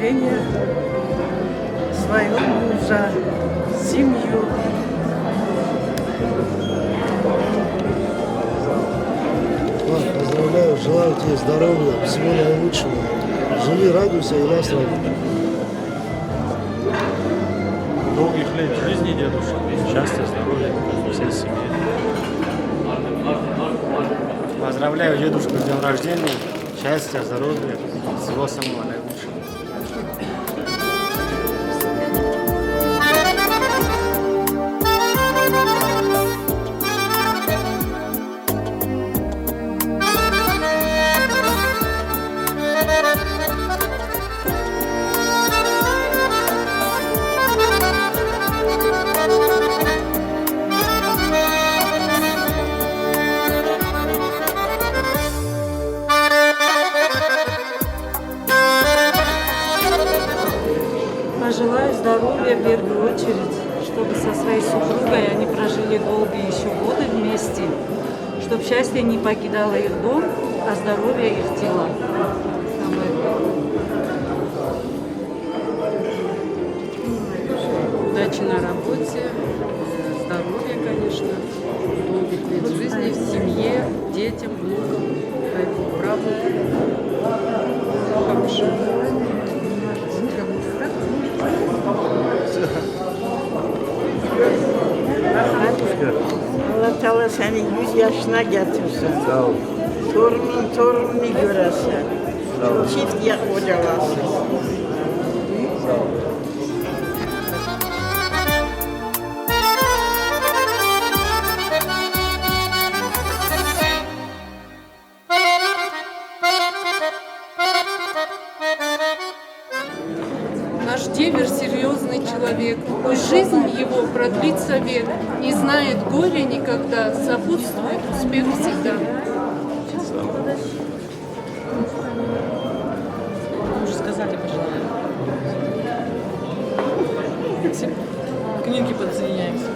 рождения своего мужа, семью. Поздравляю, желаю тебе здоровья, всего наилучшего. Живи, радуйся и нас радуй. Долгих лет жизни, дедушка, счастья, здоровья, всей семье. Поздравляю дедушку с днем рождения, счастья, здоровья, всего самого наилучшего. Пожелаю здоровья в первую очередь, чтобы со своей супругой они прожили долгие еще годы вместе, чтобы счастье не покидало их дом, а здоровье их тела. Удачи на работе, здоровья, конечно, долгих лет жизни, в семье, детям, внукам, правнукам. Хорошего. Allah Teala seni 100 yaşına getirsin. Sağ ol. Torununu göresin. Çift kocalasın. Sağ ol. Наш Девер серьезный человек, пусть жизнь его продлится век, не знает горя никогда, сопутствует успех всегда. Уже сказали, пожалуйста. Все книги подсоединяемся.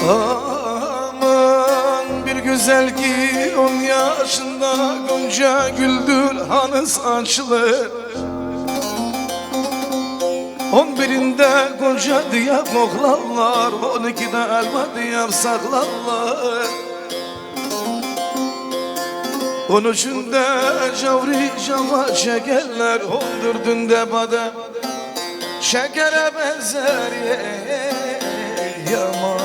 Aman bir güzel ki 10 yaşında Gonca güldür hanı saçlı 11'inde Gonca diye koklarlar 12'de elma diye saklarlar 13'ünde cavri cava çekerler 14'ünde bade şekere benzer yaman.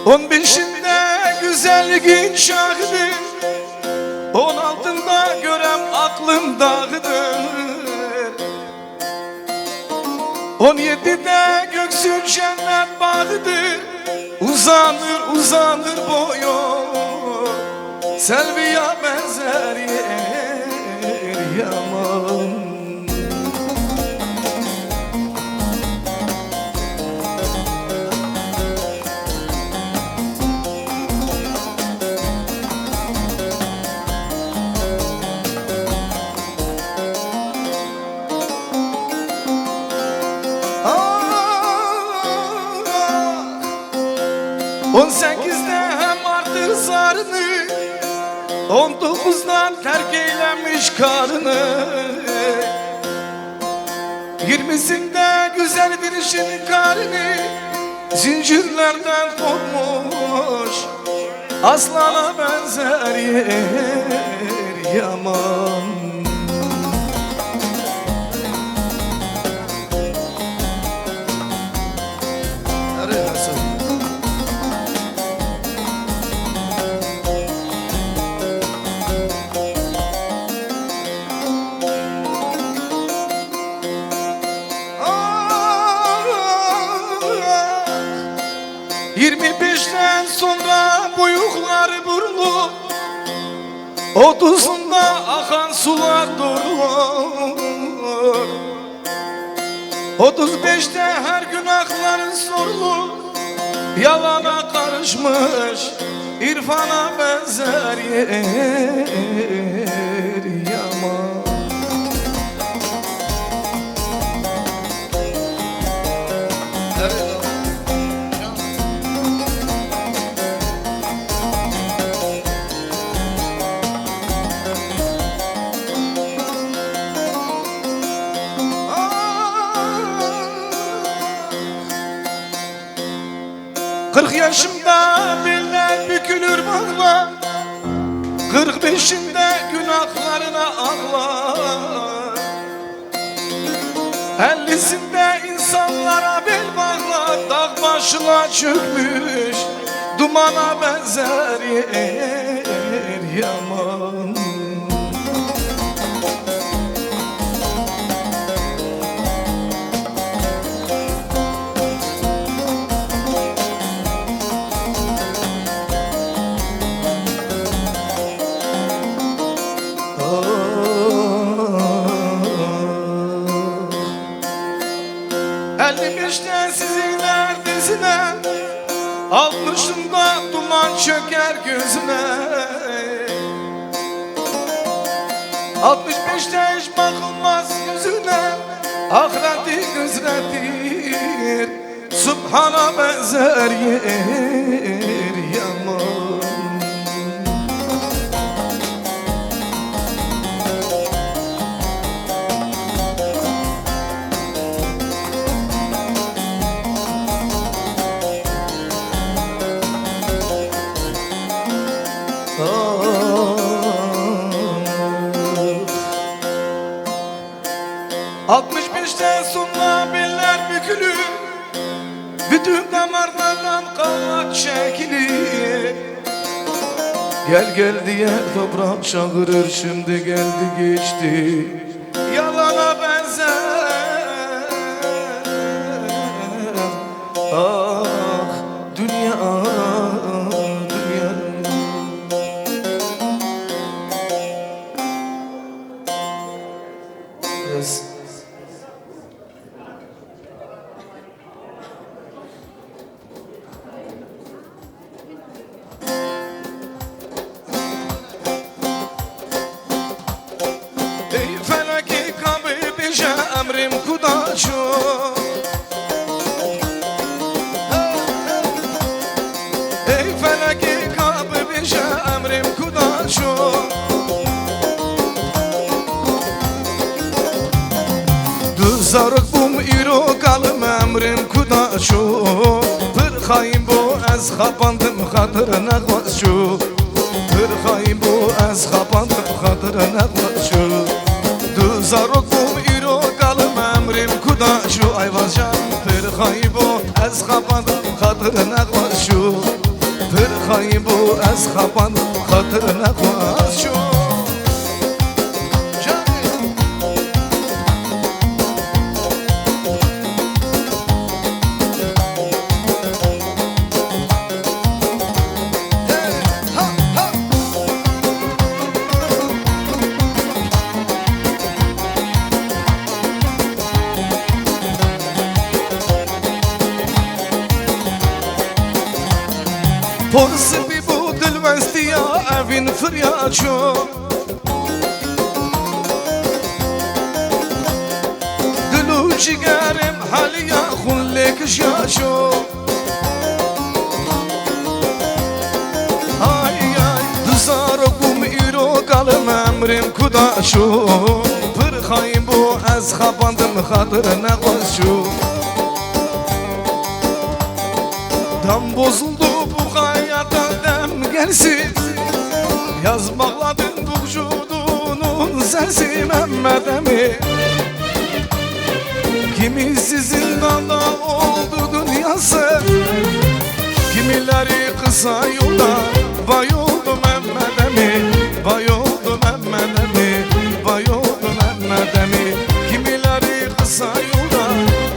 On beşinde güzel gün çaktı 16'ında görem aklım dağıdır 17'de göksün cennet bağıdır Uzanır uzanır boyu Selviye benzer yer yaman. On sekizde hem artır sarını 19'dan terk eylemiş karını 20'sinde güzel bir işin karını Zincirlerden kopmuş Aslana benzer yer yaman. Ah, 25'ten sonra boyukları burlu, 30'unda akan sular durur, 35'te her günahların sorulu, yalana karışmış irfana benzer yer yaman. Kırk yaşımda beller bükülür bağla, 45'inde günahlarına ağlar, 50'sinde insanlara bel bağla, dağ başına çökmüş dumana benzer yer yaman. Ellimişte sizin neredesine, 60'ında duman çöker gözüne, 65'te hiç bakılmaz yüzüne, ahireti gözletir Subhana benzer yer yaman. Ah, 65'ten sonra beller bükülür, bütün damarlardan kanlar çekilir. Gel gel diye toprak çağırır, şimdi geldi geçti yalana benzer. Ah dünya, dünya. Yes. Ey felaki kabı beşe emrim kudaşo, ey felaki kabı beşe emrim kudaşo, duzarık bum iro kalım emrim kudaşo, bir khayim bu az xapandım xatırına koşu, bir khayim bu az xapandım xatırına koşu, duzarık bum iro kalım emrim kudaşo, ayvazcan bir khayim bu az xapandım xatırına koşu, bir khayim bu az xapandım xatırına koşu. Porsi bi bu dilvestiya evin firyaço, dilu cigerim haliya xullek şaşo. Ay ay duzaro kum iro kalım emrim kudaşo, bir khayim bu az xapandım xatırına koşu. Dam bozuldu bu hayata dem gelsin, yaz bağladın bu vücudu sensin Mehmet Emin. Kimisi zindanda oldu dünyası, kimileri kısa yolda. Vay oldu Mehmet Emin, vay oldu Mehmet Emin, vay oldu Mehmet Emin. Kimileri kısa yolda,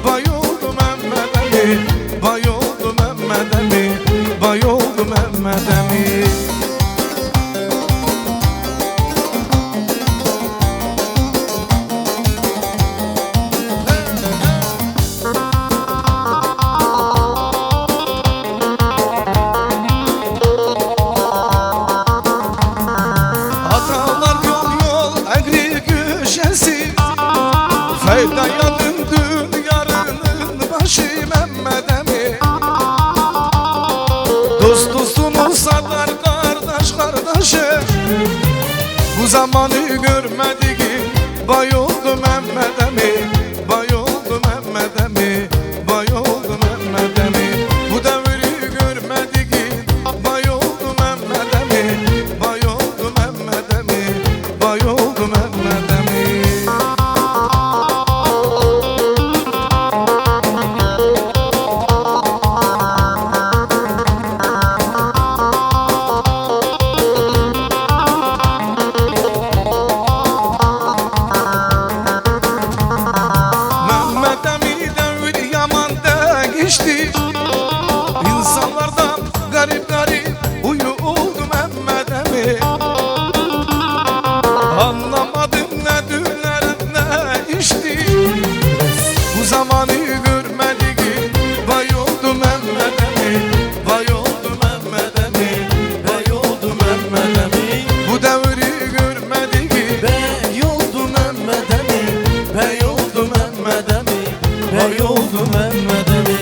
vay oldu Mehmet Emin, vay oldu Mehmet Emin, vay oldu Mehmet Emin. Feyda döndün yarının başı Mehmet Emin. Dost dostunu satar kardeş kardeşe. Bu zamanı görmedi ki vay oldu Mehmet Emin, vay oldu Mehmet Emin, vay oldu Mehmet Emin. Bu devri görmedi ki vay oldu Mehmet Emin, vay oldu Mehmet Emin, vay oldu Mehmet Emin. İnsanlardan garip garip huyu oldu Mehmet Emin. Anlamadım ne dünler ne içti. Bu zamanı görmedi ki vay oldu Mehmet Emin, vay oldu Mehmet Emin, vay oldu Mehmet Emin. Bu devri görmedi ki vay oldu Mehmet Emin, vay oldu Mehmet Emin, vay oldu Mehmet Emin.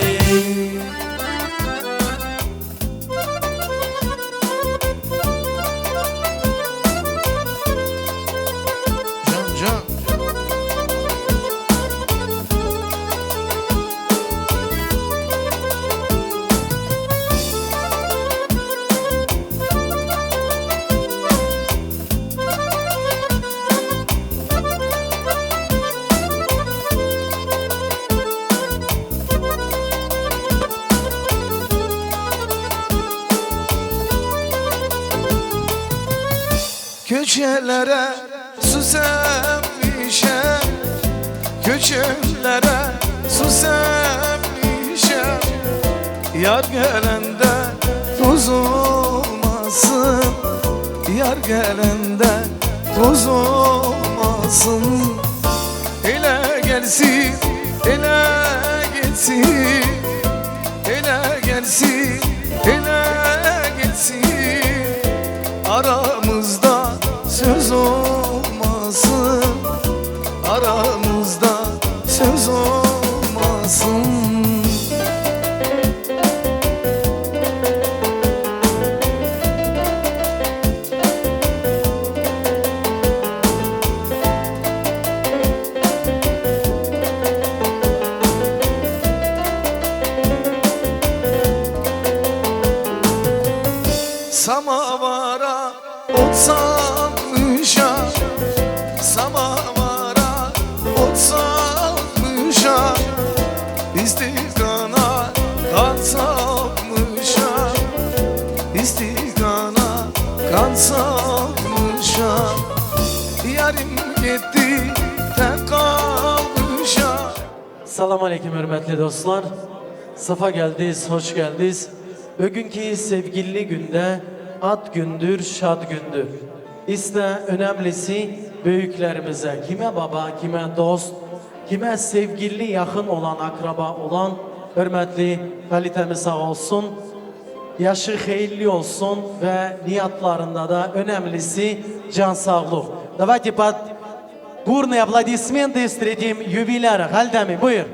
Köşelere su sermişem, köşelere su sermişem. Yar gelende toz olmasın, yar gelende toz olmasın. Ele gelsin, ele gitsin, ele gelsin, ele gitsin. Aramızda söz olmasın, aramızda söz olmasın. Samavara ot salmışam, samavara ot salmışam. İstikana kan salmışam, istikana kan salmışam. Yarim gitti tek kalmışam. Salam aleyküm hürmetli dostlar. Safa geldiniz, hoş geldiniz. Bugünkü sevgili günde ad gündür, şad gündür. İşte önemlisi büyüklerimize, kime baba, kime dost, kime sevgili, yakın olan, akraba olan hürmetli kalitemiz sağ olsun. Yaşı hayırlı olsun ve niyatlarında da önemlisi can sağlık. Давайте под бурные аплодисменты встретим юбиляра. Хальдами, buyur.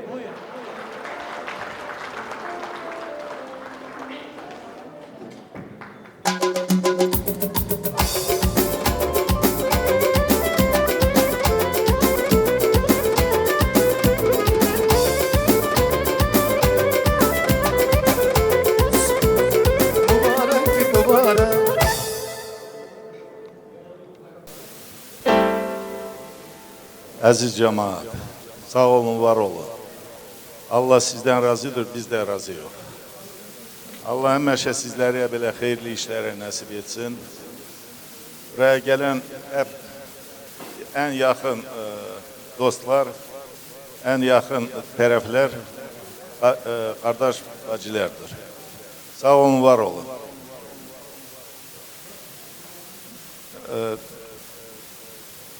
Aziz cemaat, sağ olun, var olun. Allah sizden razıdır, biz de razıyıq. Allah həmişə sizlərə belə xeyirli işlərə nəsib etsin. Buraya gələn hep en yakın dostlar, en yakın tərəflər, kardeş bacılardır. Sağ olun, var olun.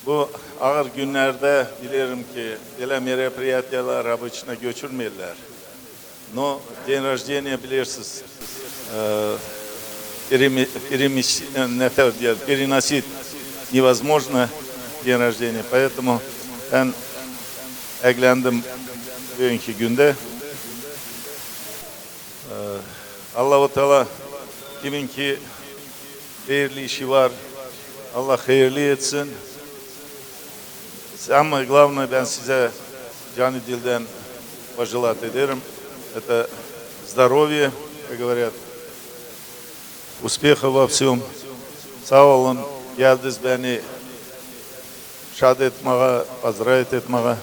Bu ağır günlerde bilirim ki belə merapриятияlar обычно göçürmürlər. Но день рождения bilirsiniz, переносить невозможно день rождения. Поэтому ben evlendim bugünkü günde. Allah-u Teala kimin ki hayırlı işi var, Allah hayırlı etsin. Самое главное, ben size canı dilden пожелать ederim. Это здоровье, как говорят, успеха во всем. Sağ olun, geldiniz beni şad etmeye, поздравить etmeye.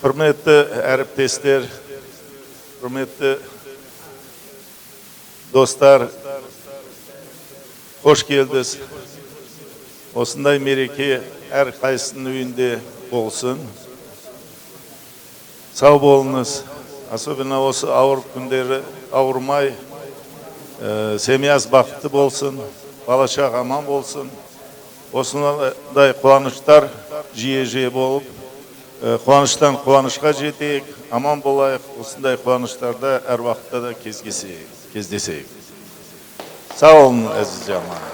Hürmetli әріптестер, hürmetli dostlar, hoş geldiniz. Osınday mereke her kaysının üyünde olsun. Sağ olunuz. Особенно осы ауыр күндері ауырмай, семьясы бақытты болсын, бала-шаға аман болсын. Осындай қуаныштар жиі болып, қуаныштан қуанышқа жетейік, аман болайық. Осындай қуаныштарда әр уақытта да кездесейік. Sağ olun aziz cemaat.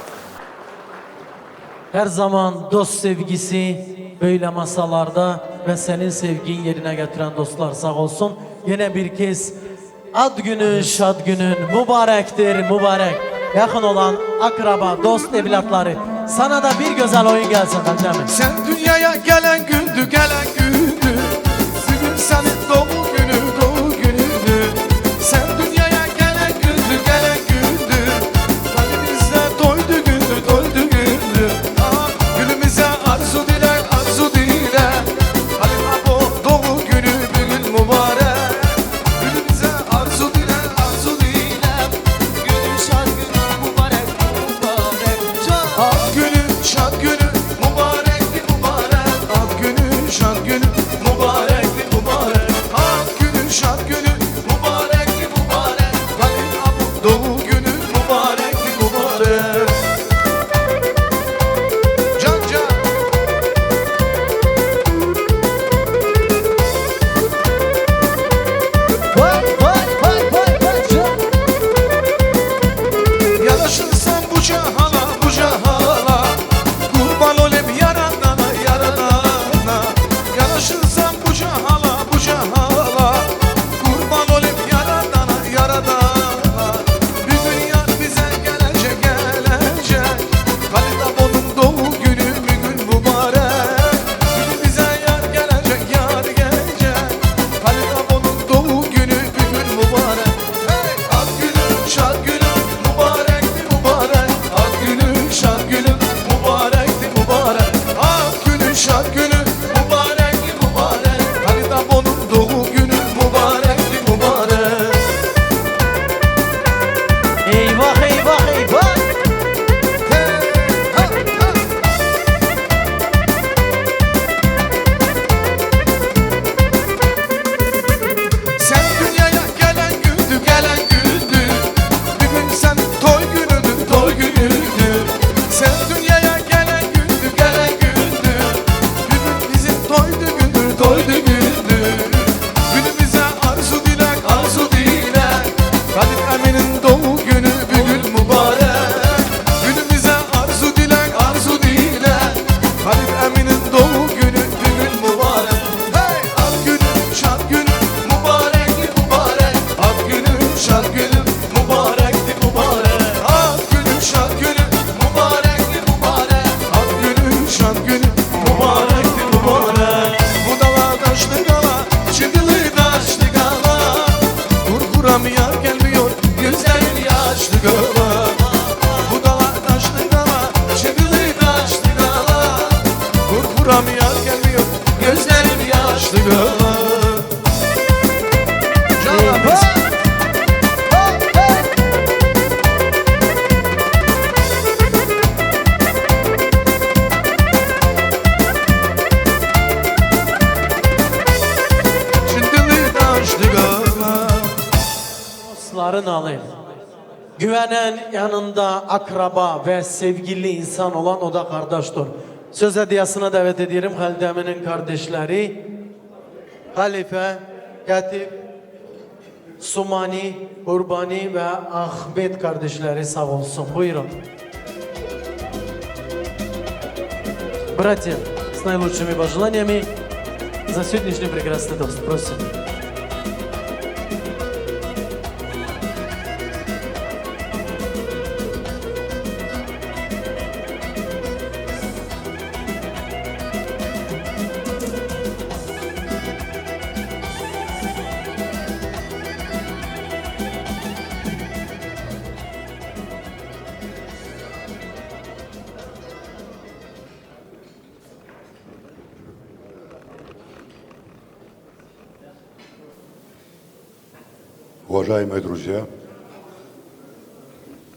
Her zaman dost sevgisi böyle masalarda ve senin sevgin yerine getiren dostlar sağ olsun. Yine bir kez ad günün, şad günün mübarektir, mübarek. Yakın olan akraba, dost, evlatları. Sana da bir güzel oyun gelsin Hacemi. Sen dünyaya gelen gündü, gelen gündü. Bugün senin doğum günü, doğum günüdü. Sen dünyaya gelen gündü, gelen gündü. Kalbimizde doydu gündü, doydu gündü. Ah, gülümüze arzu dile, arzu dile. Halime bu doğum günü bugün mübarek. Gülümüze arzu dile, arzu dile. Günün şad günü mübarek, mübarek. Ah, günün şad günü mübarek, mübarek. Ah, Korkuram yar gelmiyor gözlerim yaşlı gönül. Canlar biz Dostların alayım. Güvenen yanında akraba ve sevgili insan olan o da kardeştir. Söz hediyesine davet ediyorum Halide Emin'in kardeşleri. Halife, Katip, Sumani, Kurbani ve Ahmet kardeşleri sağ olsun. Buyurun. Братья, с наилучшими пожеланиями за сегодняшний прекрасный тост. Просим. Уважаемые друзья,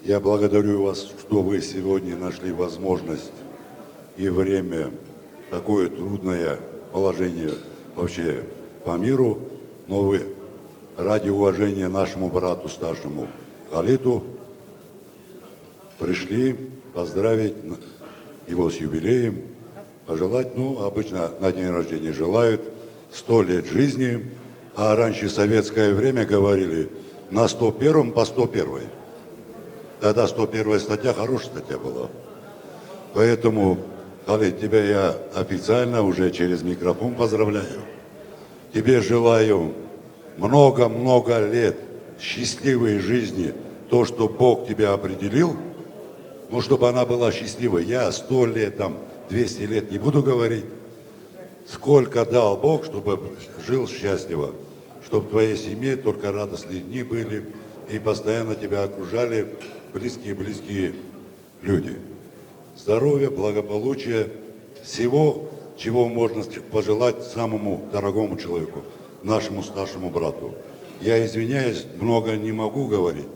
я благодарю вас, что вы сегодня нашли возможность и время, такое трудное положение вообще по миру, но вы ради уважения нашему брату старшему Халиту пришли поздравить его с юбилеем, пожелать, ну, обычно на день рождения желают 100 лет жизни, а раньше в советское время говорили на 101 по 101. Тогда 101 статья хорошая статья была. Поэтому, Халид, тебя я официально уже через микрофон поздравляю. Тебе желаю много-много лет счастливой жизни, то, что Бог тебя определил, ну, чтобы она была счастливой. Я 100 лет, там, 200 лет не буду говорить. Сколько дал Бог, чтобы жил счастливо, чтобы в твоей семье только радостные дни были и постоянно тебя окружали близкие люди. Здоровья, благополучия, всего, чего можно пожелать самому дорогому человеку, нашему старшему брату. Я извиняюсь, много не могу говорить.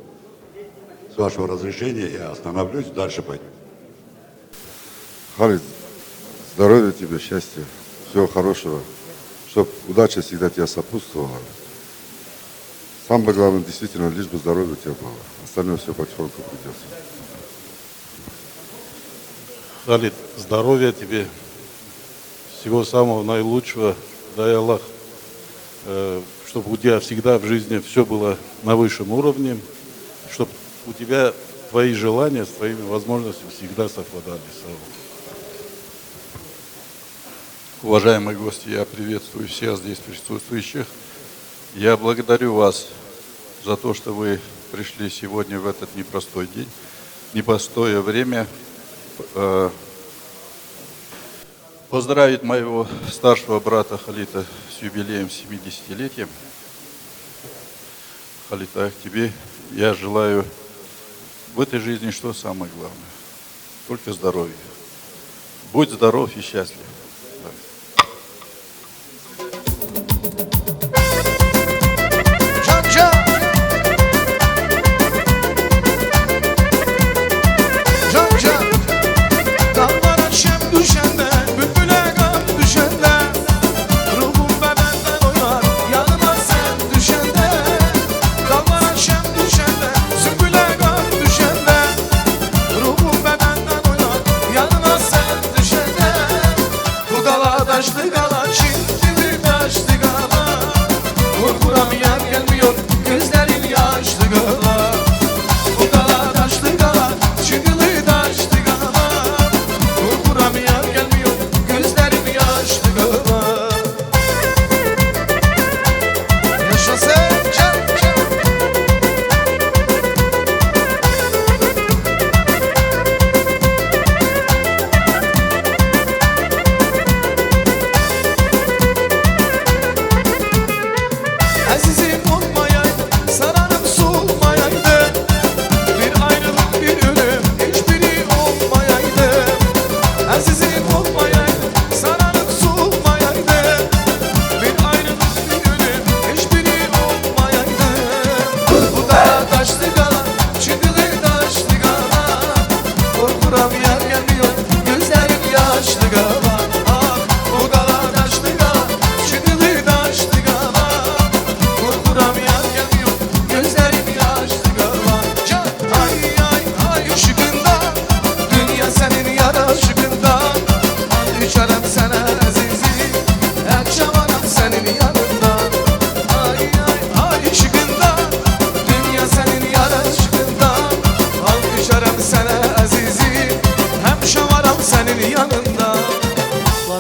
С вашего разрешения я остановлюсь, дальше пойдем. Халид, здоровья тебе, счастья, всего хорошего, чтобы удача всегда тебя сопутствовала. Самое главное, действительно, лишь бы здоровье у тебя было. Остальное все потихоньку придется. Халид, здоровья тебе, всего самого наилучшего, дай Аллах, чтобы у тебя всегда в жизни все было на высшем уровне, чтобы у тебя твои желания с твоими возможностями всегда совпадали. Уважаемые гости, я приветствую всех здесь присутствующих. Я благодарю вас за то, что вы пришли сегодня в этот непростой день, непростое время. Поздравить моего старшего брата Халита с юбилеем 70-летия. Халита, тебе я желаю в этой жизни что самое главное? Только здоровье. Будь здоров и счастлив.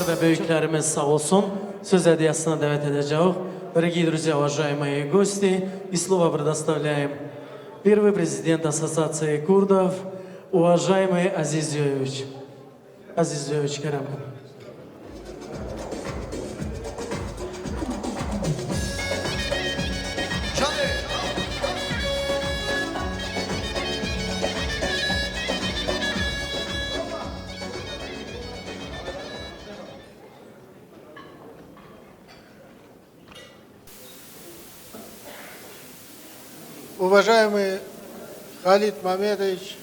ve büyüklerimiz sağ olsun. Söz hediyesine davet edeceğiz. Дорогие друзья, уважаемые гости, и слово предоставляем первый президент Ассоциации курдов, уважаемый Азиз Зёевич. Азиз Зёевич, Керем. Уважаемый Халид Мамедович,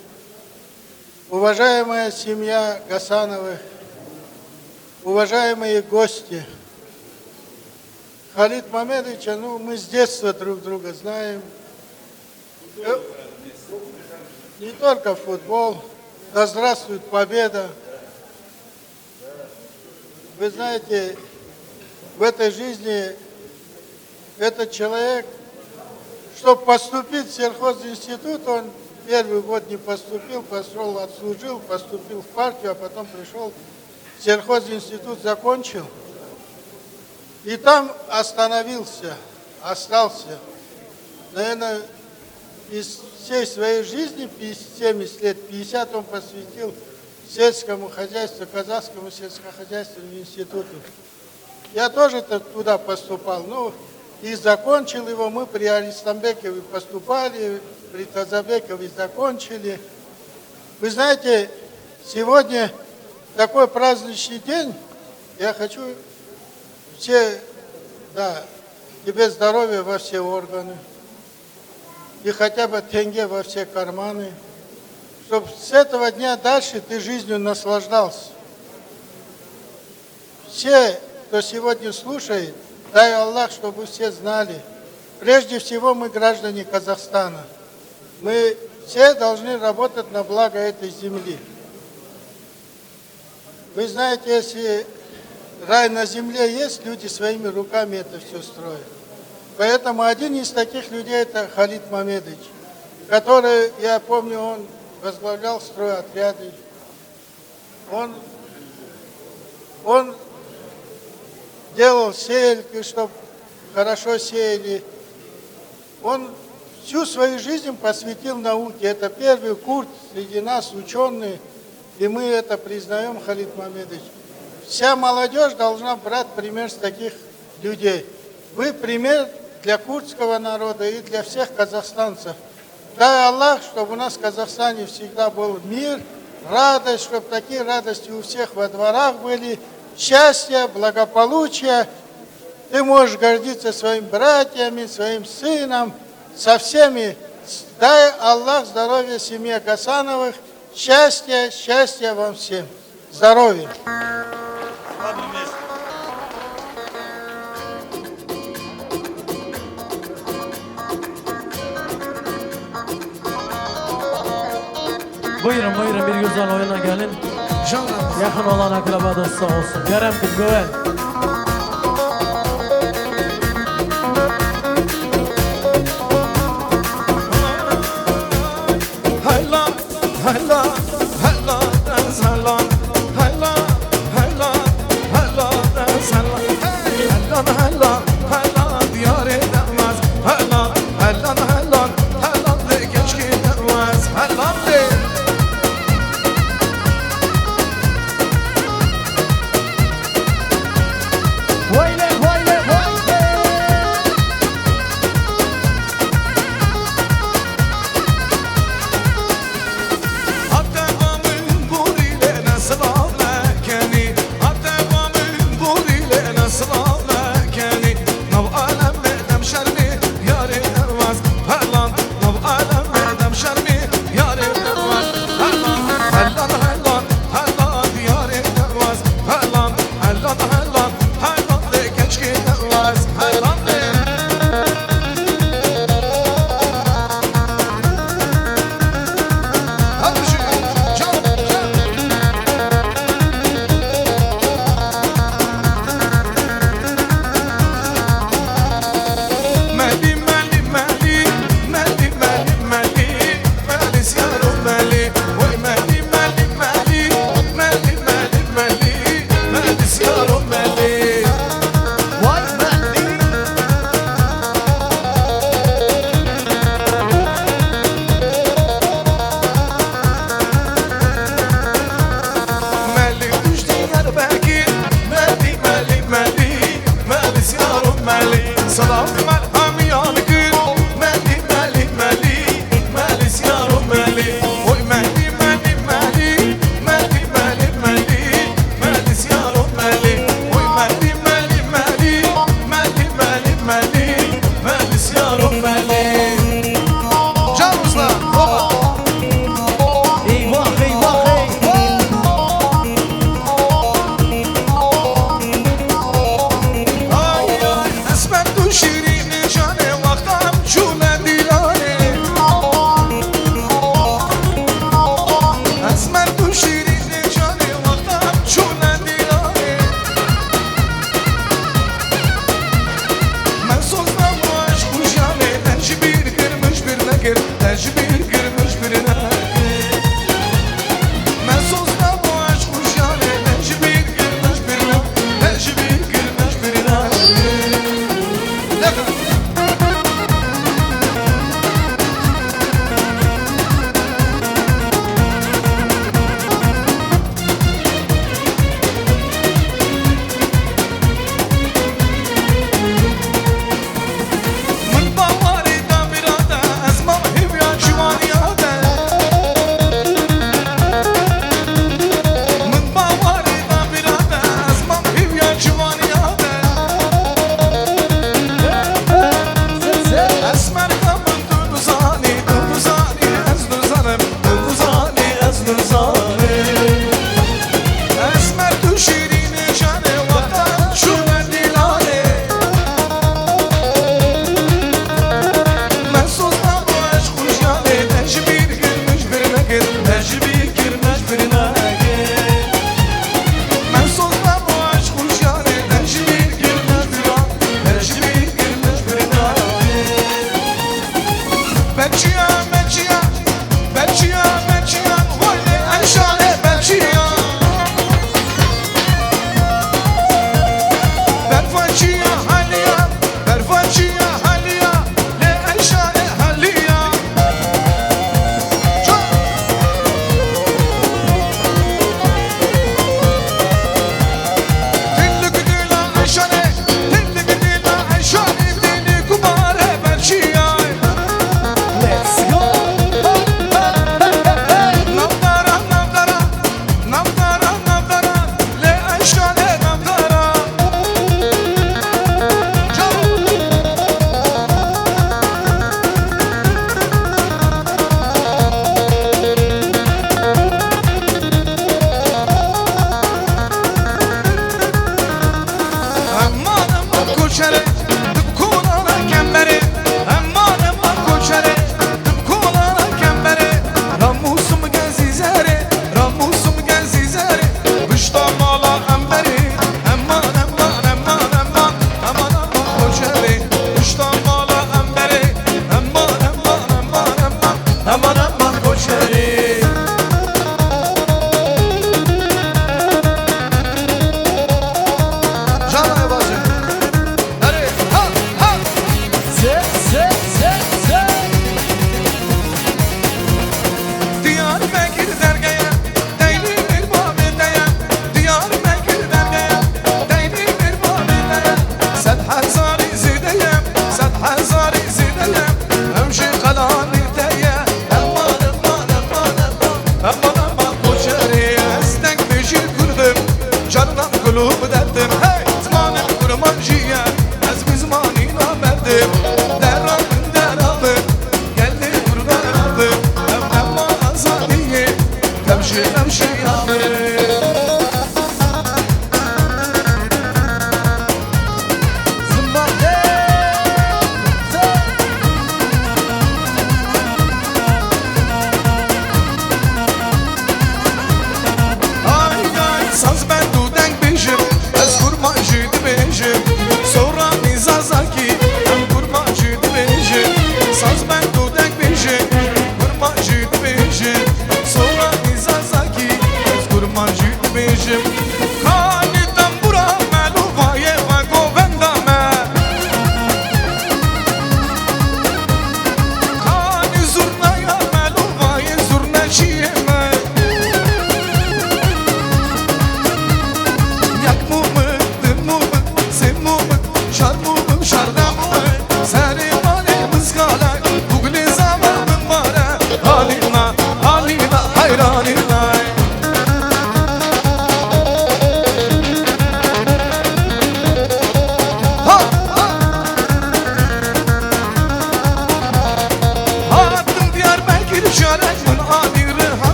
уважаемая семья Гасановых, уважаемые гости. Халид Мамедовича, мы с детства друг друга знаем. Не только футбол, да здравствует победа. Вы знаете, в этой жизни этот человек, чтобы поступить в сельхозинститут, он первый год не поступил, пошел, отслужил, поступил в партию, а потом пришел в сельхозинститут, закончил. И там остановился, остался. Наверное, из всей своей жизни, 70 лет, 50 он посвятил сельскому хозяйству, Казахскому сельскохозяйственному институту. Я тоже туда поступал, и закончил его. Мы при Аристамбекове поступали, при Тазабекове закончили. Вы знаете, сегодня такой праздничный день. Я хочу тебе здоровья во все органы. И хотя бы тенге во все карманы. Чтобы с этого дня дальше ты жизнью наслаждался. Все, кто сегодня слушает, дай Аллах, чтобы все знали. Прежде всего, мы граждане Казахстана. Мы все должны работать на благо этой земли. Вы знаете, если рай на земле есть, люди своими руками это все строят. Поэтому один из таких людей это Халид Мамедович, который, я помню, он возглавлял стройотряды. Он делал сеялки, чтобы хорошо сеяли. Он всю свою жизнь посвятил науке. Это первый курд среди нас, ученые, и мы это признаем, Халид Мамедович. Вся молодежь должна брать пример с таких людей. Вы пример для курдского народа и для всех казахстанцев. Дай Аллах, чтобы у нас в Казахстане всегда был мир, радость, чтобы такие радости у всех во дворах были, счастье, благополучие. Ты можешь гордиться своими братьями, своим сыном, со всеми. Дай Аллах здоровья семье Гасановых, счастья вам всем. Здоровья. Buyurun bir güzel oyuna gelin. Yakın olan akraba dostu sağ olsun. Kerem Güven. Hatta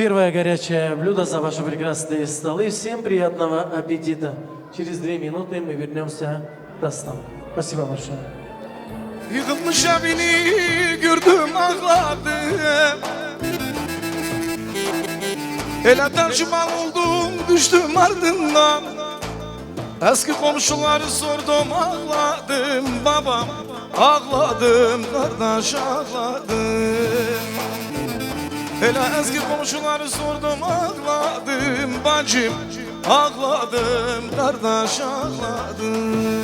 Первое горячее блюдо за ваши прекрасные столы. Всем приятного аппетита. Через 2 минуты мы вернемся к тостам. Спасибо большое. Yıkılmış evini gördüm ağladım. Ele tercüman oldum düştüm ardından. Eski komşuları sordum ağladım babam. Ağladım kardeş ağladım. Hele eski komşuları sordum ağladım bacım. Ağladım kardeş ağladım.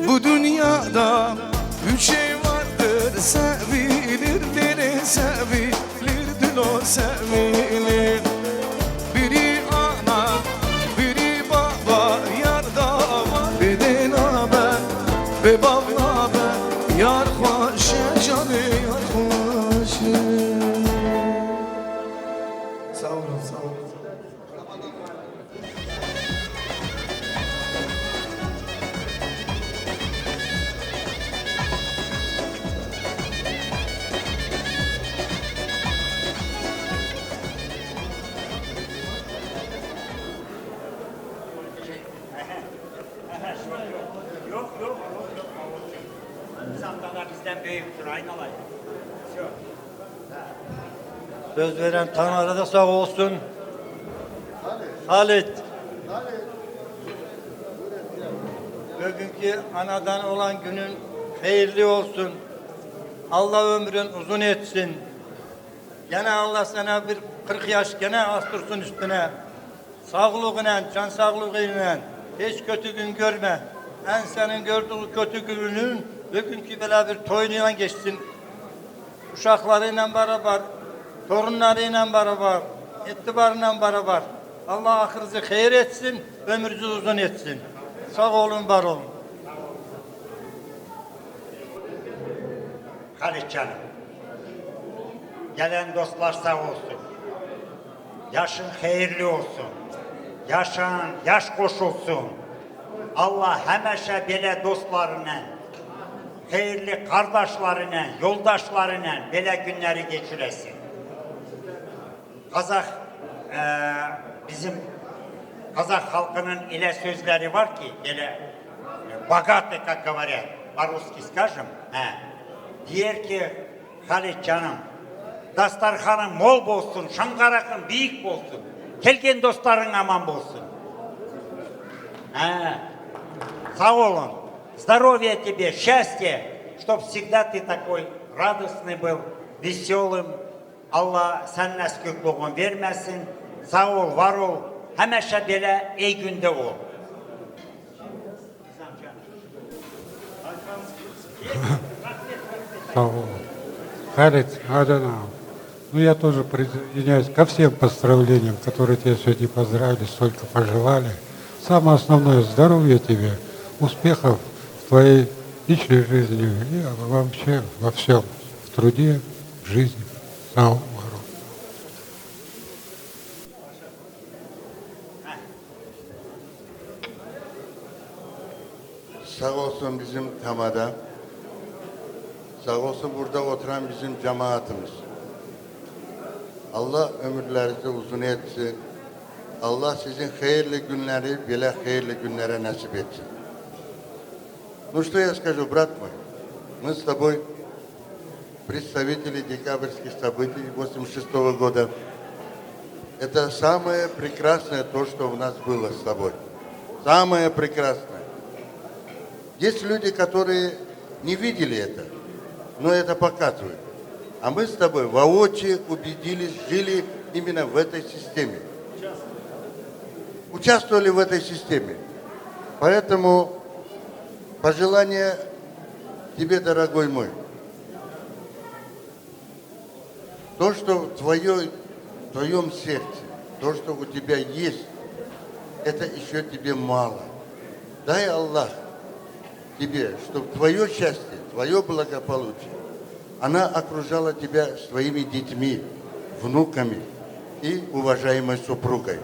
Bu dünyada 3 şey vardır, sevilir biri sevilir, dilo sevilir. Biri ana, biri baba, yarda var bir naber, ve baba ben yar hoşe canı yar hoşe. Sağ olun, sağ olun. Bizden büyüktür, aynalar. Söz veren Tanrı'ya da sağ olsun. Halit. Bugünkü anadan olan günün hayırlı olsun. Allah ömrün uzun etsin. Gene Allah sana bir 40 yaş gene astırsın üstüne. Sağlığına, can sağlığıyla hiç kötü gün görme. En senin gördüğü kötü günün bugünkü böyle bir toyunuyla geçsin. Uşaklarıyla beraber, torunlarıyla beraber, itibarıyla beraber. Allah ahırınızı hayır etsin, ömrünüzü uzun etsin. Sağ olun, var olun. Halit canım. Gelen dostlar sağ olsun. Yaşın hayırlı olsun. Yaşan, yaş koşulsun. Allah hemeşe böyle dostlarına, hayırlı kardeşlerine, yoldaşlarına böyle günleri geçiresin. Bizim Kazak halkının ile sözleri var ki, böyle bogатый, как говорят, по-русски скажем, diyor ki, Halit canım, dastarxanın mol bolsun, şangaraqın büyük bolsun, kelgen dostların aman bolsun. Sağ olun, здоровья тебе, счастья, чтоб всегда ты такой радостный был, веселым. Allah sen eskükluğun vermesin. Sağ ol, var ol. Hemeşe böyle iyi günde ol. Халит, Аданау. Ну, я тоже присоединяюсь ко всем поздравлениям, которые тебя сегодня поздравили, столько пожелали. Самое основное – здоровья тебе, успехов в твоей личной жизни и вообще во всем, в труде, в жизни. Sağ ol, var ol. Sağ olsun bizim Tamada, sağ olsun burada oturan bizim cemaatimiz. Allah ömürlerinizi uzun etsin. Allah sizin hayırlı günleri, böyle hayırlı günlere nasip etsin. Ну что я скажу, брат мой, мы с тобой представители декабрьских событий 1986 года. Это самое прекрасное то, что у нас было с тобой. Самое прекрасное. Есть люди, которые не видели это, но это показывают. А мы с тобой воочию убедились, жили именно в этой системе. Участвовали в этой системе. Поэтому пожелание тебе, дорогой мой, то, что в твоем сердце, то, что у тебя есть, это еще тебе мало. Дай Аллах тебе, чтобы твое счастье, твое благополучие, она окружала тебя своими детьми, внуками и уважаемой супругой.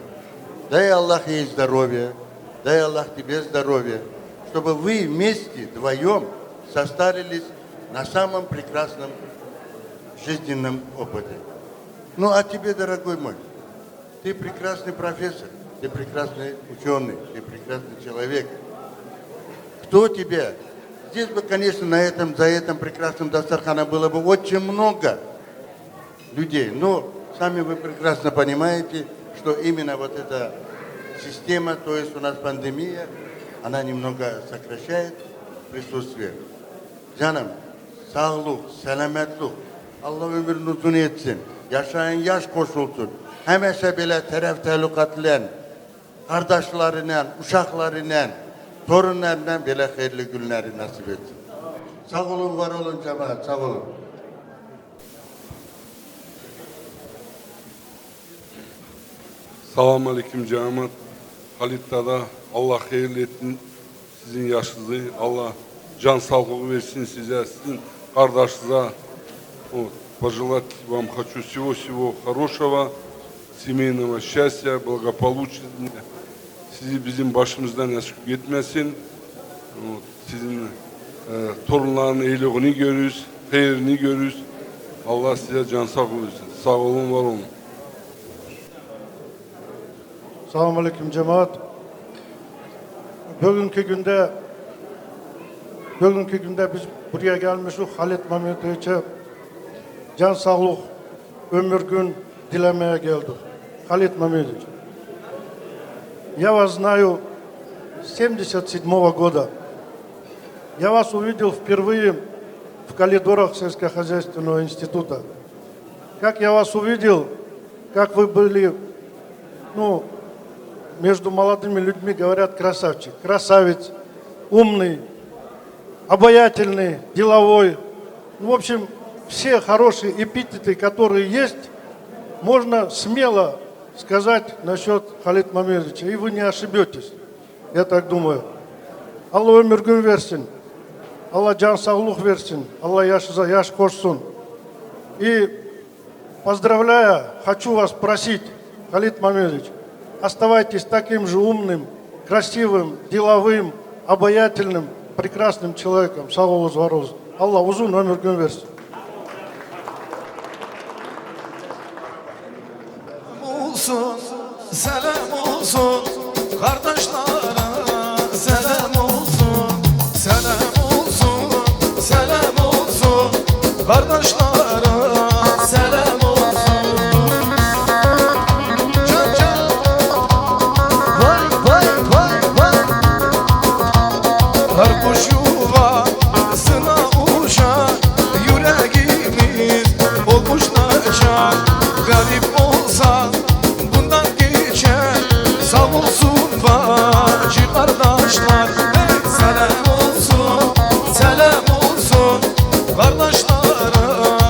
Дай Аллах ей здоровье, дай Аллах тебе здоровье, чтобы вы вместе, вдвоем, состарились на самом прекрасном жизненном опыте. Ну, а тебе, дорогой мой, ты прекрасный профессор, ты прекрасный ученый, ты прекрасный человек. Кто тебя? Здесь бы, конечно, за этим прекрасным дастарханом было бы очень много людей, но сами вы прекрасно понимаете, что именно вот эта система, то есть у нас пандемия, она немного сокращает присутствие. Canım, sağlık, selametlik, Allah ömrünü uzun etsin, yaşayın yaş koşulsun. Həməşə belə tərəf təhlükatla, kardeşlerine, uşaqlarına, torunlarına belə xeyirli günləri nasip etsin. Sağ olun, var olun cemaat, sağ olun. Selamun Aleyküm cemaat. Halit Dada, Allah hayırlı etsin sizin yaşınızı. Allah can sağlığı versin size, sizin kardeşinize. Вот, пожелать вам хочу всего-всего хорошего, семейного счастья, благополучия. Sizi bizim başımızdan eksik etmesin. Sizin torunların iyiliğini görürüz, hayırını görürüz. Allah size can sağlığı versin. Sağ olun, var olun. Selamun Aleyküm cemaat. Bugünkü günde biz buraya gelmişiz Halit Mehmetoviç'e can sağlık, ömür gün dilemeye geldik. Halit Мамедович, я вас знаю с 1977 года. Я вас увидел впервые в коридорах сельскохозяйственного института. Как я вас увидел, как вы были, между молодыми людьми говорят красавчик, красавец, умный, обаятельный, деловой. В общем, все хорошие эпитеты, которые есть, можно смело сказать насчет Халит Мамедовича, и вы не ошибетесь, я так думаю. Allah ömür gün versin, Allah can sağlık versin, Allah yaşınıza yaş koşsun. И поздравляя, хочу вас просить, Халит Мамедович, оставайтесь таким же умным, красивым, деловым, обаятельным, прекрасным человеком. Sağ olun, var olun. Allah uzun ömür gün versin. Olsun, selam olsun, kardeşlere selam olsun, selam olsun, selam olsun, kardeşlere selam olsun. Can can, vay vay vay vay. Her kuş yuvasına uçar, yüreğimiz olmuşlar. Garip olsa bundan geçer, sağ olsun bacı kardeşler. Hey, selam olsun, selam olsun kardeşlere.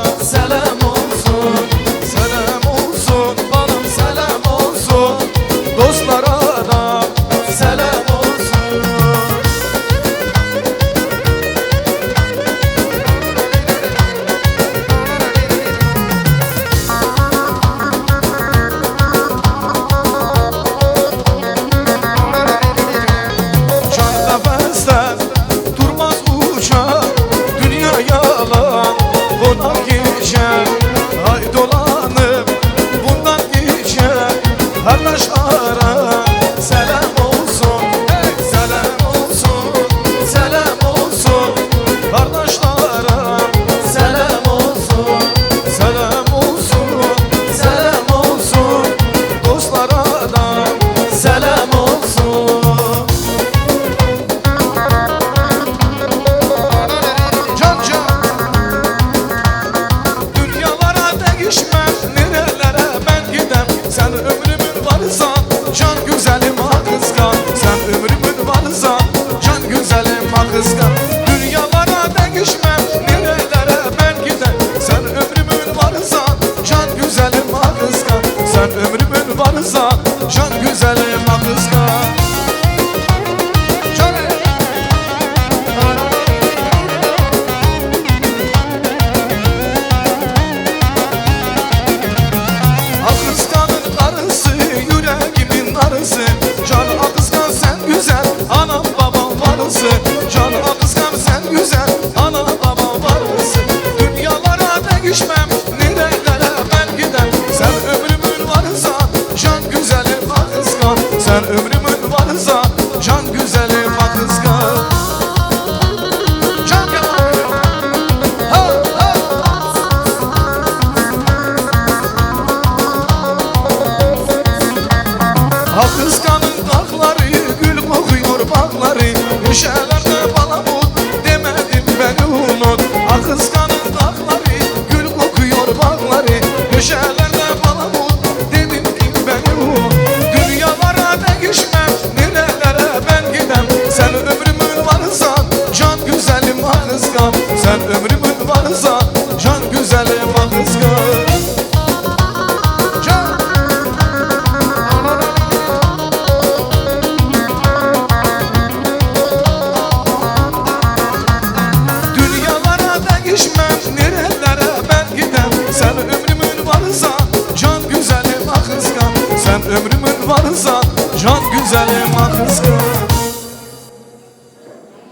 varsa can güzelim ah kızım.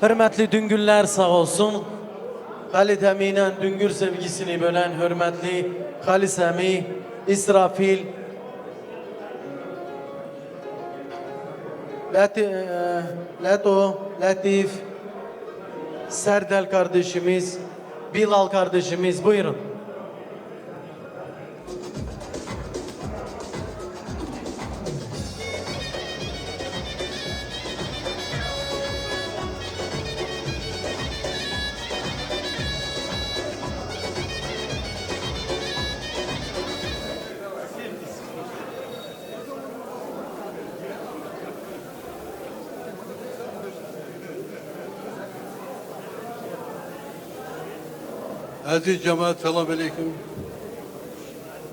Hürmetli Düngürler sağ olsun. Halit Emin'en Düngür sevgisini bölen hürmetli Halis Emi, İsrafil, Leto, Latif, Serdel kardeşimiz, Bilal kardeşimiz, buyurun. Aziz cemaat, selamun aleyküm.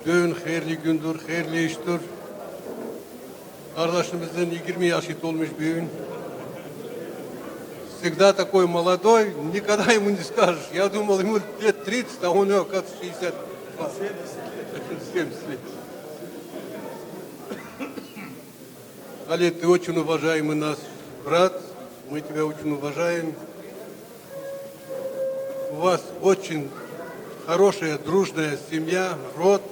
Bugün hayırlı gündür, hayırlı iştir. Kardeşimizden 20 yaşı olmuş bugün. Всегда такой молодой, никогда ему не скажешь. Я думал, ему лет 30, а у него, как 60. 70 лет. Халид, ты очень уважаемый наш брат, мы тебя очень уважаем. У вас очень хорошая, дружная семья, род.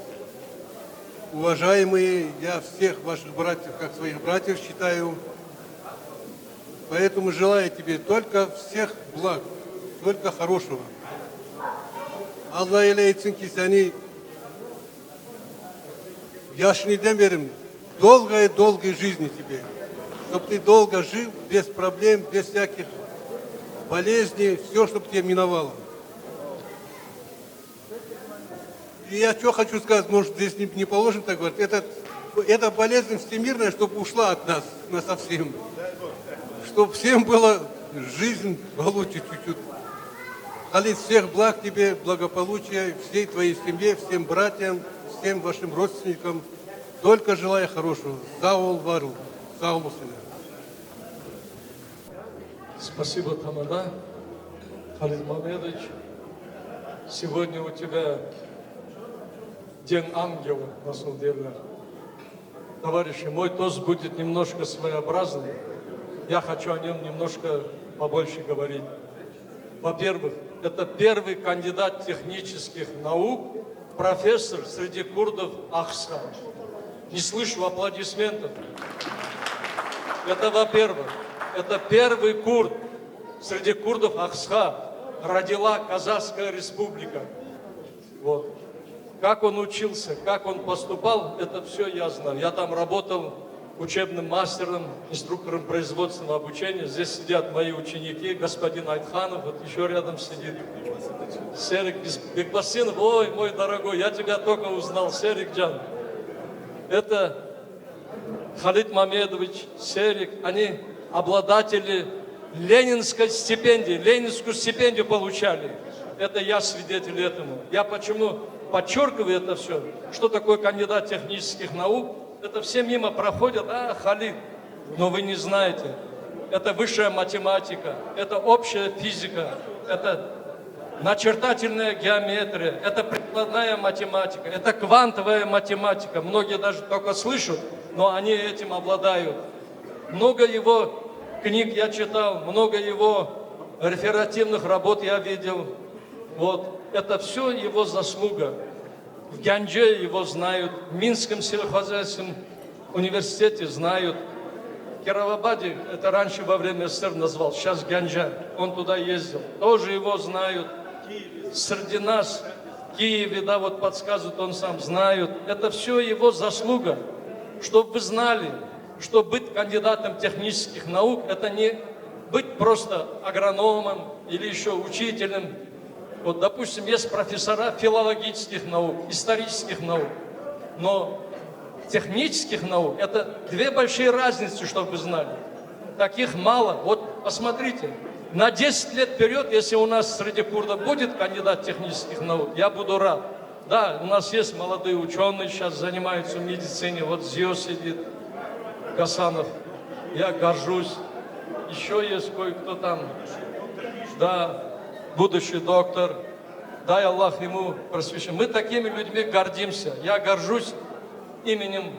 Уважаемые, я всех ваших братьев, как своих братьев считаю. Поэтому желаю тебе только всех благ, только хорошего. Allah eylesin ki seni yaşını verim, долгой жизни тебе. Чтобы ты долго жил, без проблем, без всяких болезней, все, чтобы тебе миновало. И я что хочу сказать, может, здесь не положено так говорить, эта болезнь всемирная, чтобы ушла от нас насовсем. Чтобы всем была жизнь получше чуть-чуть. Халид, всех благ тебе, благополучия, всей твоей семье, всем братьям, всем вашим родственникам. Только желаю хорошего. Сау вару, сау мусина. Спасибо, Тамада. Халид Мамедович, сегодня у тебя День ангела на самом деле. Товарищи, мой тост будет немножко своеобразный. Я хочу о нем немножко побольше говорить. Во-первых, это первый кандидат технических наук, профессор среди курдов Ахса. Не слышу аплодисментов. Это во-первых. Это первый курд среди курдов Ахса. Родила Казахская республика. Вот. Как он учился, как он поступал, это все я знаю. Я там работал учебным мастером, инструктором производственного обучения. Здесь сидят мои ученики, господин Айтханов, вот еще рядом сидит. Серик Бекбасинов, ой, мой дорогой, я тебя только узнал, Серик Джан. Это Халид Мамедович, Серик, они обладатели Ленинской стипендии, Ленинскую стипендию получали. Это я свидетель этому. Я почему подчеркиваю это все, что такое кандидат технических наук. Это все мимо проходят, Халид, но вы не знаете. Это высшая математика, это общая физика, это начертательная геометрия, это прикладная математика, это квантовая математика. Многие даже только слышат, но они этим обладают. Много его книг я читал, много его реферативных работ я видел. Вот. Это все его заслуга. В Гянже его знают, в Минском сельхозхозяйственном университете знают. В Кировабаде, это раньше во время СССР назвал, сейчас Гянджа, он туда ездил, тоже его знают. Среди нас, в Киеве, да, вот подсказывают, он сам знают. Это все его заслуга. Чтобы вы знали, что быть кандидатом технических наук, это не быть просто агрономом или еще учителем. Вот, допустим, есть профессора филологических наук, исторических наук, но технических наук – это две большие разницы, чтобы вы знали. Таких мало. Вот посмотрите, на 10 лет вперед, если у нас среди курдов будет кандидат технических наук, я буду рад. Да, у нас есть молодые ученые, сейчас занимаются в медицине, вот Зио сидит, Гасанов, я горжусь. Еще есть кое-кто там, да, будущий доктор, дай Аллах ему просвещение. Мы такими людьми гордимся. Я горжусь именем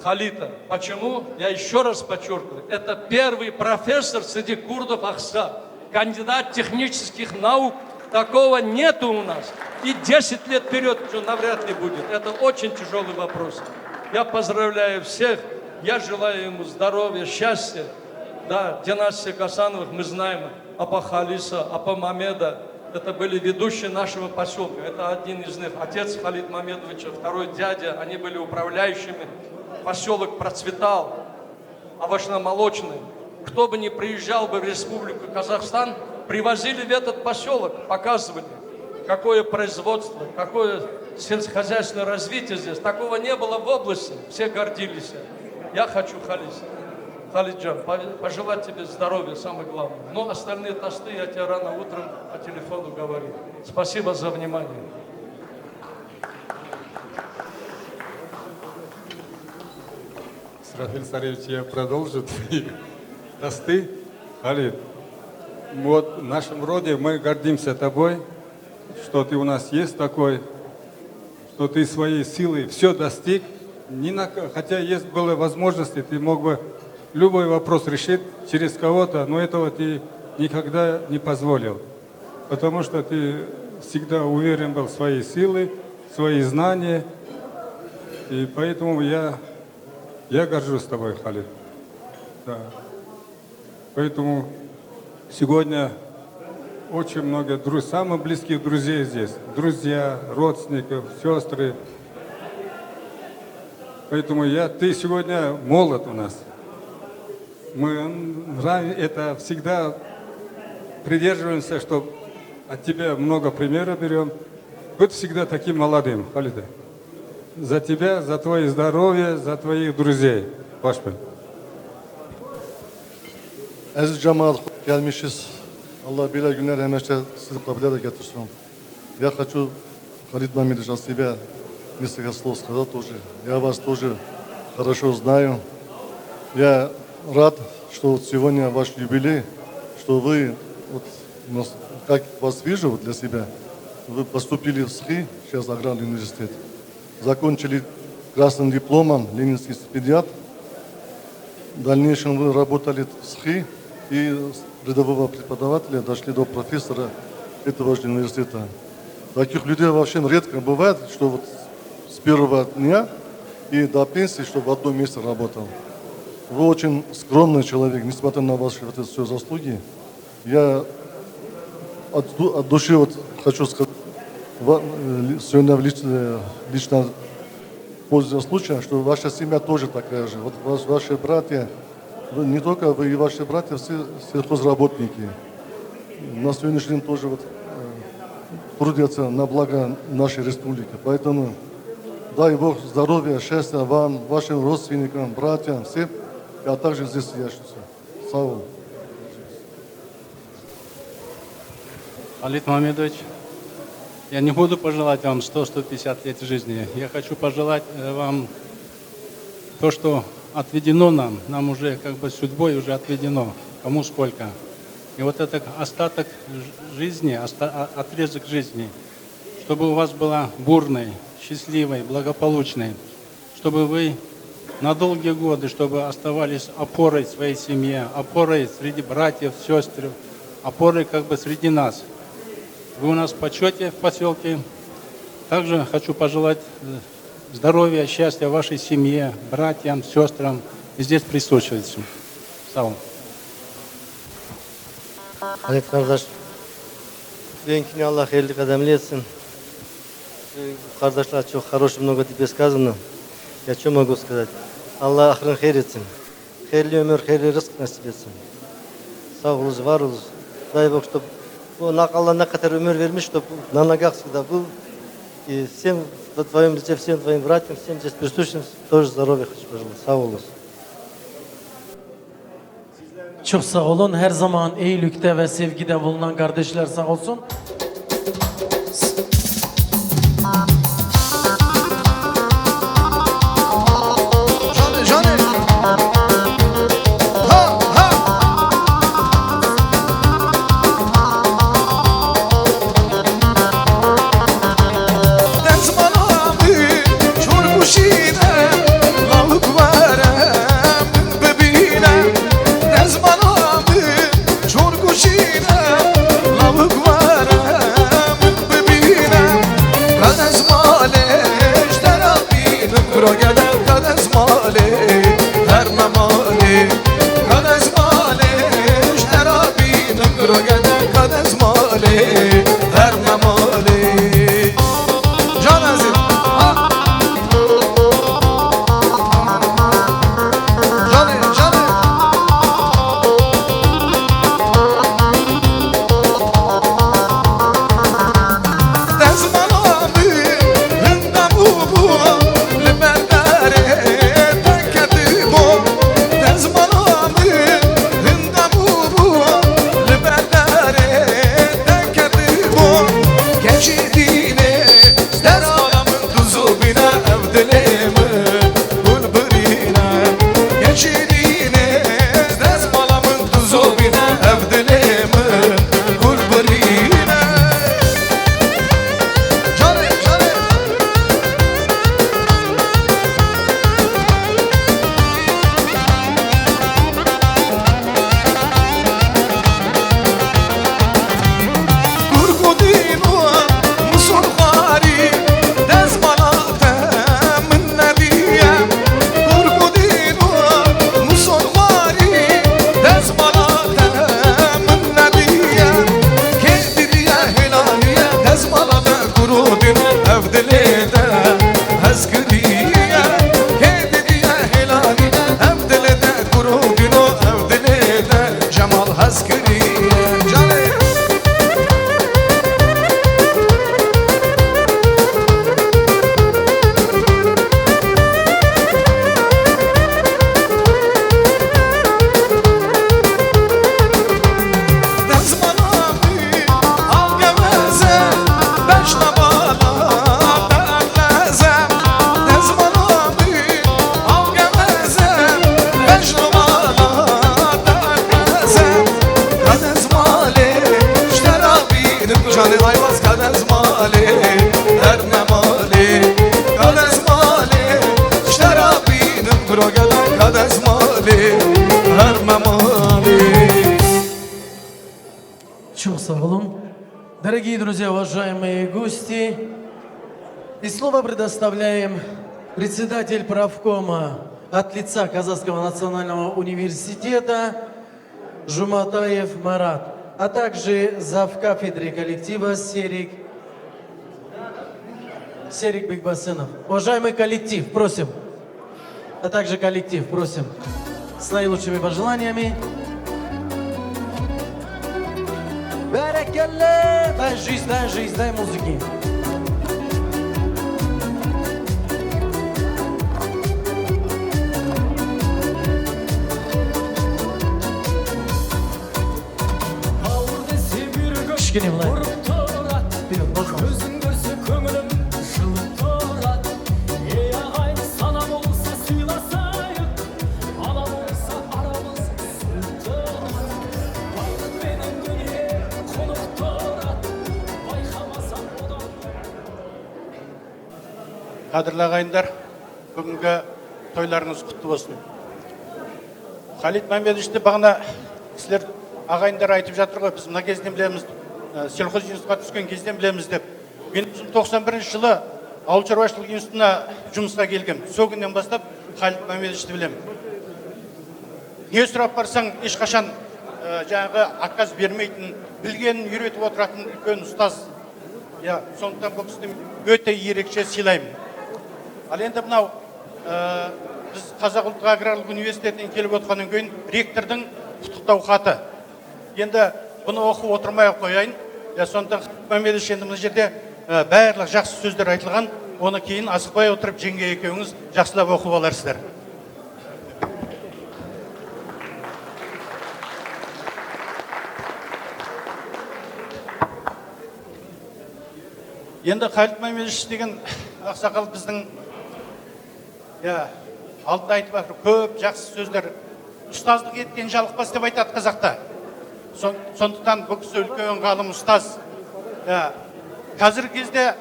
Халита. Почему? Я еще раз подчеркиваю. Это первый профессор среди курдов Ахса. Кандидат технических наук. Такого нету у нас. И 10 лет вперед уже навряд ли будет. Это очень тяжелый вопрос. Я поздравляю всех. Я желаю ему здоровья, счастья. Да, династия Гасановых, мы знаем, Апа Халиса, Апа Мамеда. Это были ведущие нашего поселка. Это один из них. Отец Халид Мамедовича, второй дядя. Они были управляющими. Поселок процветал. Овощно-молочный. Кто бы ни приезжал бы в Республику Казахстан, привозили в этот поселок, показывали, какое производство, какое сельскохозяйственное развитие здесь. Такого не было в области. Все гордились. Я хочу, Халиджан, пожелать тебе здоровья, самое главное. Но остальные тосты я тебе рано утром по телефону говорю. Спасибо за внимание. Рафиль Царевич, я продолжу твои тосты. Халид, вот в нашем роде мы гордимся тобой, что ты у нас есть такой, что ты своей силой все достиг. Хотя есть была возможность, ты мог бы любой вопрос решить через кого-то, но этого ты никогда не позволил. Потому что ты всегда уверен был в своей силе, в свои знания. И поэтому я горжусь тобой, Халид. Да. Поэтому сегодня очень много самых близких друзей здесь. Друзья, родственников, сестры. Поэтому ты сегодня молод у нас. Мы это всегда придерживаемся, что от тебя много примеров берем. Будь всегда таким молодым, Халида. За тебя, за твое здоровье, за твоих друзей. Пашпин. Aziz cemaat gelmişiz. Allah böyle günler hemen sizi kabul getirsin. Я хочу, Халид Мамедович, от себя несколько слов сказать тоже. Я вас тоже хорошо знаю. Я рад, что вот сегодня ваш юбилей, что вы, вот, как вас вижу для себя, вы поступили в СХИ, сейчас аграрный университет, закончили красным дипломом, ленинский стипендиат. В дальнейшем вы работали в СХИ и с рядового преподавателя дошли до профессора этого же университета. Таких людей вообще редко бывает, что вот с первого дня и до пенсии, чтобы в одном месте работал. Вы очень скромный человек, несмотря на ваши вот все заслуги. Я от души вот хочу сказать, сегодня лично пользуясь случаем, что ваша семья тоже такая же. Вот ваши братья, не только вы и ваши братья, все сельхозработники. На сегодняшний день тоже вот трудятся на благо нашей республики. Поэтому дай Бог здоровья, счастья вам, вашим родственникам, братьям, всем, а также здесь сидящимся. Слава. Халид Мамедович, я не буду пожелать вам 100-150 лет жизни. Я хочу пожелать вам то, что отведено нам уже как бы судьбой уже отведено, кому сколько. И вот этот остаток жизни, отрезок жизни, чтобы у вас была бурной, счастливой, благополучной, чтобы вы на долгие годы, чтобы оставались опорой своей семье, опорой среди братьев, сестер, опорой как бы среди нас. Вы у нас в почете в поселке. Также хочу пожелать здоровья, счастья вашей семье, братьям, сестрам и здесь присутствующим. Сау. Халид kardeş, benimkini Allah hayırlı kademli etsin. Kardeşler çok хорошо, много тебе сказано. Я что могу сказать? Allah ahırın hayır etsin. Hayırlı ömür, hayırlı rızık nasip etsin. Sağ olunuz, var olunuz. Дай Бог, чтобы Allah на который ömür vermiş, чтобы на ногах всегда был. И всем в твоем лице, всем твоим братьям, всем здесь присутствующим тоже здоровья хочу пожелать. Sağ olunuz. Çok sağ olun. Her zaman iyilikte ve sevgide bulunan kardeşler sağ olsun. Dertman abi, çorbu şine, kalıp var. ببینم لابک وارم ببینم قد از مالش در آبینم کرو گدم قد از مالش در ممالی قد از مالش در آبینم کرو گدم قد از مالی در ممالی جان عزیز Дорогие друзья, уважаемые гости, и слово предоставляем председатель правкома от лица Казахского национального университета Жуматаев Марат, а также завкафедры коллектива Серик Бекбасынов. Уважаемый коллектив, просим, а также коллектив, просим, с наилучшими пожеланиями. Берекелле! Дай жизнь, дай музыки. Кішкене былай. Вперед, пожалуйста. Қадірлі ағайындар, бүгінгі тойларыңыз құтты болсын. Халид Мамедовичті бағана сіздер ағайындар айтып жатыр ғой, біз мына кезден білеміз, сельхоз институтқа түскен кезден білеміз деп. Мен 91 жылы ауыл шаруашылық институтына жұмысқа келгем. Сол күннен бастап Халид Мамедовичті білемін. Не сұрап барсаң, ешқашан жаңағы отказ бермейтін, білгенін үйретіп отыратын үлкен ұстаз. Сондықтан бұл кісіні өте ерекше сыйлаймын. Ал енді мынау біз Қазақ ұлттық аграрлық университетінен келіп отқаннан кейін ректордың құттықтау хаты. Енді бұны оқып отырмай қояйын. Сондықтан Мамедович, енді мына жерде барлық жақсы сөздер айтылған, оны кейін асықпай отырып жеңге екеуіңіз жақсылап оқып аларсыздар. Енді Халид Мамедович деген ақсақал біздің алдында айтып жатыр, көп жақсы сөздер. Ұстаздық еткен жалықпас деп айтады қазақта. Сондықтан бұл кісі үлкен ғалым ұстаз. Қазіргі кезде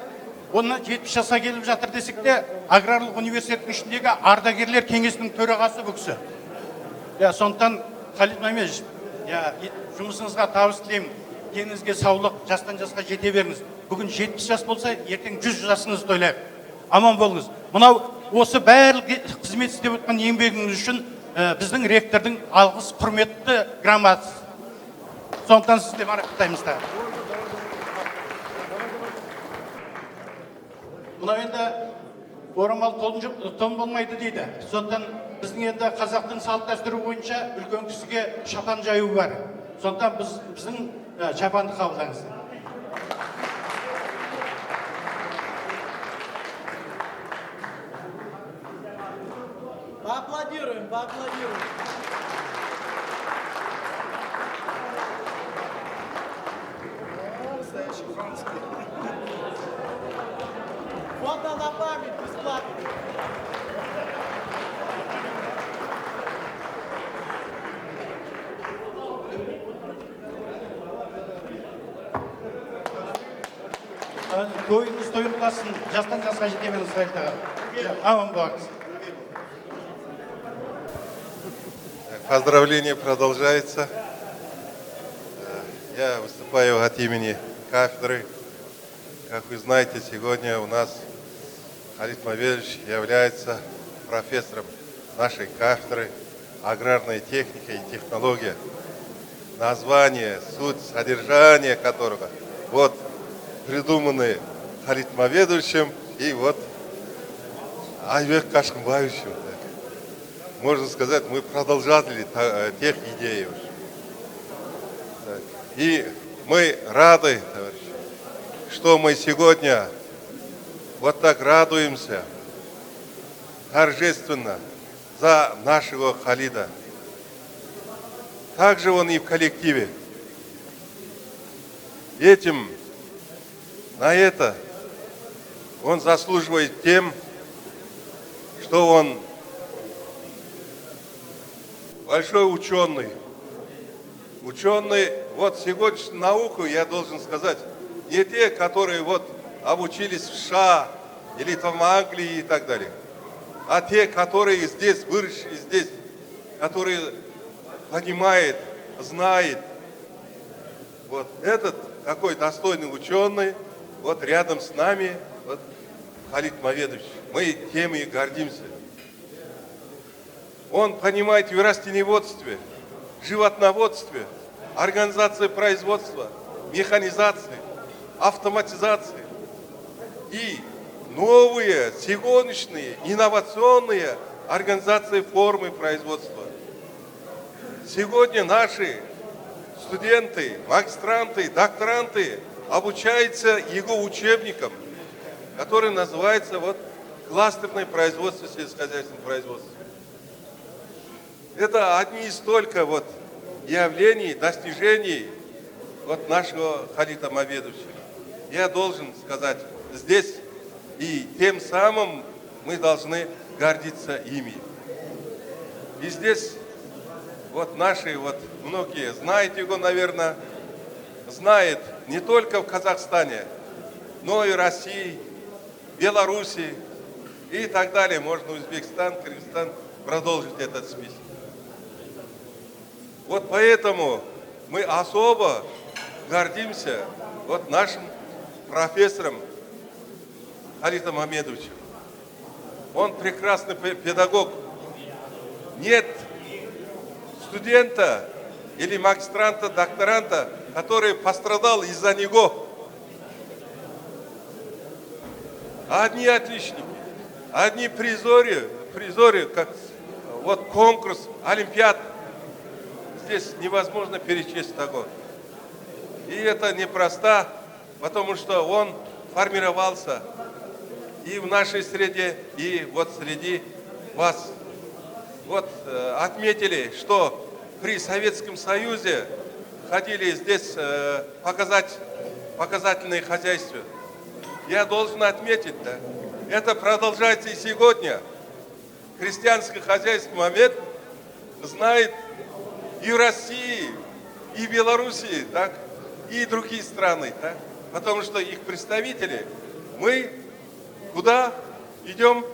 оны 70 жасқа келіп жатыр десек те, аграрлық университеттің ішіндегі ардагерлер кеңесінің төрағасы бұл кісі. Сондықтан Халид Мамедович, Жұмысыңызға табыс тілеймін. Деніңізге саулық, жастан жасқа жете беріңіз. Бүгін 70 жас болса, ертең 100 жасыңызды тойлайық. Аман болыңыз. Мынау осы барлық қызмет істеп өткен еңбегіңіз үшін біздің ректордың алғыс құрметті грамотасы. Сондықтан сізді марапаттаймыз. Мынау енді орамал тон болмайды дейді. Сондықтан біздің енді қазақтың салт дәстүрі бойынша үлкен кісіге шапан жаю бар. Сондықтан біздің шапанды қабылдаңыз. Поаплодируем, поаплодируем. Фото на память бесплатно. Тойыңыз тойылғасын, жастан жасқа жете беріңіз, Халит. Аман болыңыз. Поздравление продолжается. Я выступаю от имени кафедры. Как вы знаете, сегодня у нас Халит Маведович является профессором нашей кафедры аграрной техники и технология. Название, суть, содержание которого вот придуманы Халит Маведовичем и вот Айбек Кашкынбаевичем. Можно сказать, мы продолжатели тех идей. И мы рады, товарищи, что мы сегодня вот так радуемся торжественно за нашего Халида. Также он и в коллективе. На это он заслуживает тем, что он большой ученый. Ученый, вот сегодняшнюю науку, я должен сказать, не те, которые вот обучились в США или там в Англии и так далее, а те, которые здесь, выросшие здесь, которые понимают, знают. Вот этот какой достойный ученый, вот рядом с нами, вот Халит Маведович. Мы тем и гордимся. Он понимает в растениеводстве, животноводстве, организации производства, механизации, автоматизации и новые сегодняшние инновационные организации формы производства. Сегодня наши студенты, магистранты, докторанты обучаются его учебникам, который называется вот кластерное производство, сельскохозяйственное производство. Это одни из только вот явлений, достижений вот нашего Халита Маведовича. Я должен сказать здесь, и тем самым мы должны гордиться ими. И здесь вот наши вот многие, знаете его, наверное, знают не только в Казахстане, но и России, Белоруссии и так далее. Можно Узбекистан, Кыргызстан продолжить этот список. Вот поэтому мы особо гордимся вот нашим профессором Халитом Мамедовичем. Он прекрасный педагог. Нет студента или магистранта, докторанта, который пострадал из-за него. Одни отличники, одни призоры, как вот конкурс, олимпиад. Здесь невозможно перечесть такого. И это непросто, потому что он формировался и в нашей среде, и вот среди вас. Вот отметили, что при Советском Союзе ходили здесь показать показательные хозяйства. Я должен отметить, да, это продолжается и сегодня. Крестьянское хозяйство Мамед знает и в России, и в Белоруссии, так, и другие страны, так, потому что их представители, мы куда идем,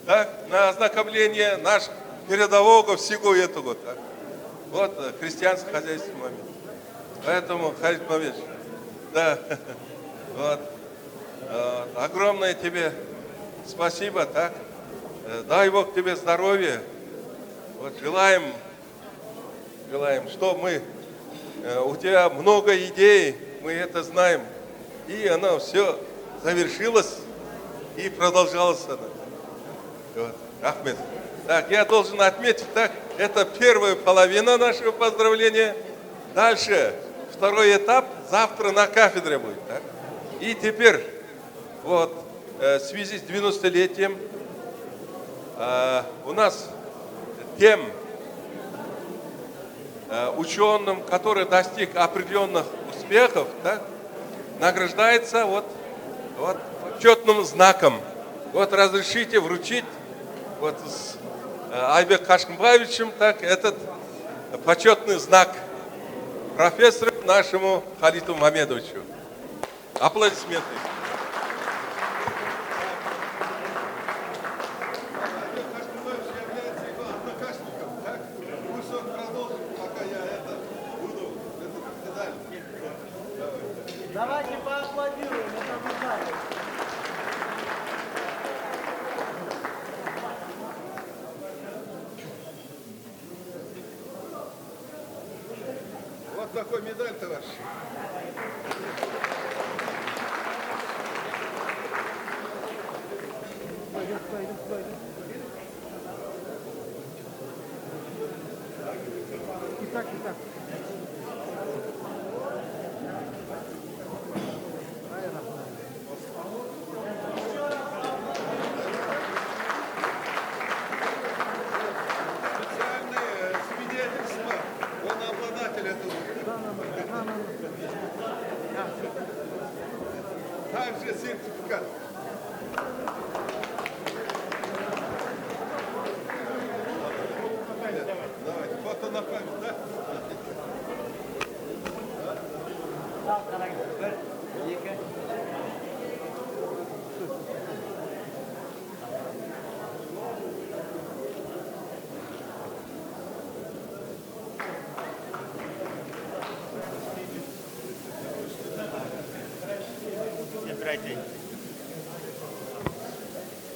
так, на ознакомление наших передового всего этого. Так. Вот христианский хозяйственный момент. Поэтому, Халид Мамедович, да, вот, огромное тебе спасибо, так? Дай Бог тебе здоровья. Вот желаем, что у тебя много идей, мы это знаем. И оно все завершилось и продолжалось. Вот. Ахмед. Так, я должен отметить, так, это первая половина нашего поздравления. Дальше, второй этап, завтра на кафедре будет. Так? И теперь, вот, в связи с 90-летием, у нас тем ученым, который достиг определенных успехов, так, награждается вот почетным знаком. Вот разрешите вручить вот с Айбек Кашкамбаевичем так, этот почетный знак профессору нашему Халиту Мамедовичу. Аплодисменты. Давайте поаплодируем, это мы знаем. Вот такой медаль, товарищ. Итак. Также сертификат. Давайте, фото на память, да?